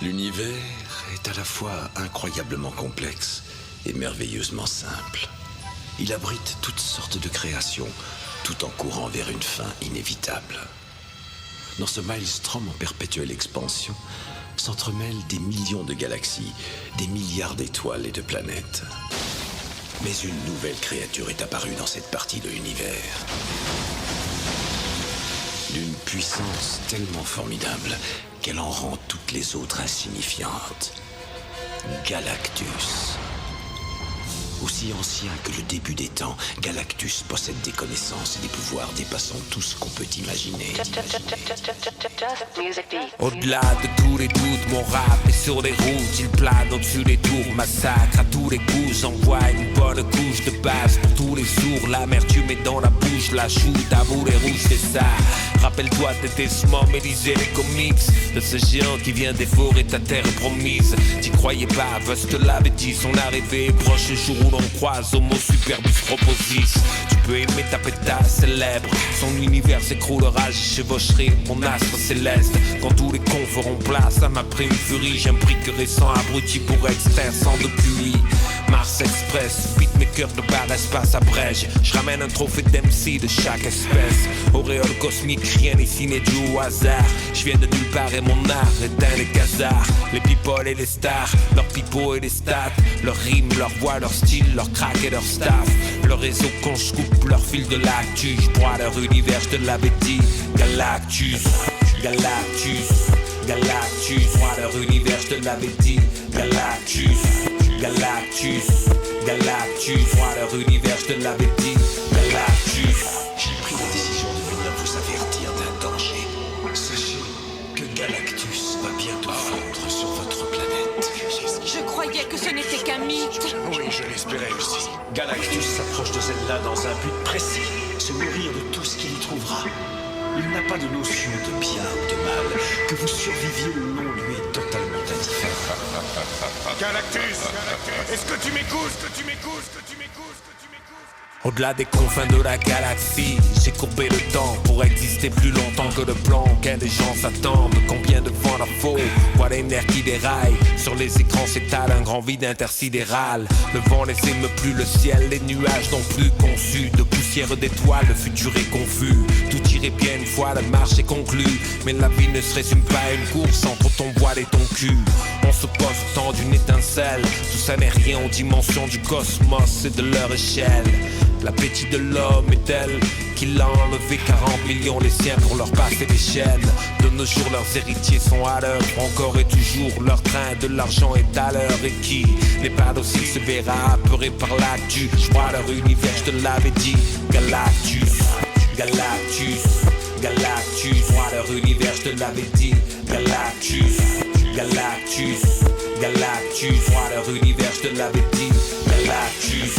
L'univers est à la fois incroyablement complexe et merveilleusement simple. Il abrite toutes sortes de créations, tout en courant vers une fin inévitable. Dans ce maelstrom en perpétuelle expansion, s'entremêlent des millions de galaxies, des milliards d'étoiles et de planètes. Mais une nouvelle créature est apparue dans cette partie de l'univers. D'une puissance tellement formidable qu'elle en rend toutes les autres insignifiantes. Galactus. Aussi ancien que le début des temps, Galactus possède des connaissances et des pouvoirs dépassant tout ce qu'on peut imaginer. Au-delà de tous les doutes, mon rap est sur les routes. Il plane au-dessus des tours, massacre à tous les coups. J'envoie une bonne couche de base pour tous les sourds. L'amertume est dans la bouche, la shoot à boulet rouge, c'est ça. Rappelle-toi de tes smom et lisez les comics de ce géant qui vient dévorer ta terre promise. T'y croyais pas, parce que l'avait dit, son arrivée est proche le jour où l'on croise Homo Superbus Proposis. Tu peux aimer ta pétasse célèbre, son univers s'écroulera, j'y chevaucherai mon astre céleste. Quand tous les cons feront place à ma prime furie, j'imbriquerai 100 abrutis pour extraire 100 de QI. Mars Express, beatmaker de bar espace abrège. J'ramène un trophée d'MC de chaque espèce. Auréole cosmique, rien ici n'est dû au hasard. J'viens de nulle part et mon art éteint les casards. Les people et les stars, leurs pipeaux et les stats. Leurs rimes, leur voix, leur style, leur crack et leur staff. Leur réseau quand j'coupe leur fil de l'actu. J'broie leur univers, j'te l'avais dit. Galactus, Galactus, Galactus. J'broie leur univers, j'te l'avais dit. Galactus, Galactus, Galactus. J'broie leur univers, j'te l'avais dit. Galactus. J'ai pris la décision de venir vous avertir d'un danger. Sachez que Galactus va bientôt fondre sur votre planète. Je croyais que ce n'était qu'un mythe. Oui, je l'espérais aussi. Galactus s'approche de Zelda dans un but précis, se nourrir de tout ce qu'il y trouvera. Il n'a pas de notion de bien ou de mal. Que vous surviviez ou non lui est totalement indifférent. Galactus, est-ce que tu m'écoutes? Au-delà des confins de la galaxie, j'ai courbé le temps pour exister plus longtemps que le plan auquel les gens s'attendent. Combien de vent la faut? Vois les nerfs qui déraillent. Sur les écrans s'étale un grand vide intersidéral. Le vent les émeut plus, le ciel, les nuages n'ont plus conçu. De poussière d'étoiles, le futur est confus. Tout irait bien une fois la marche est conclue. Mais la vie ne se résume pas à une course entre ton voile et ton cul. On se pose au temps d'une étincelle. Tout ça n'est rien aux dimensions du cosmos et de leur échelle. L'appétit de l'homme est tel qu'il a enlevé 40 millions les siens pour leur passer des chaînes. De nos jours leurs héritiers sont à l'heure, encore et toujours leur train de l'argent est à l'heure. Et qui n'est pas docile se verra apeuré par l'actu. J'vois leur univers, je te l'avais dit. Galactus, Galactus, Galactus. J'vois leur univers, je te l'avais dit. Galactus, Galactus, Galactus. J'vois leur univers, je te l'avais dit. Galactus.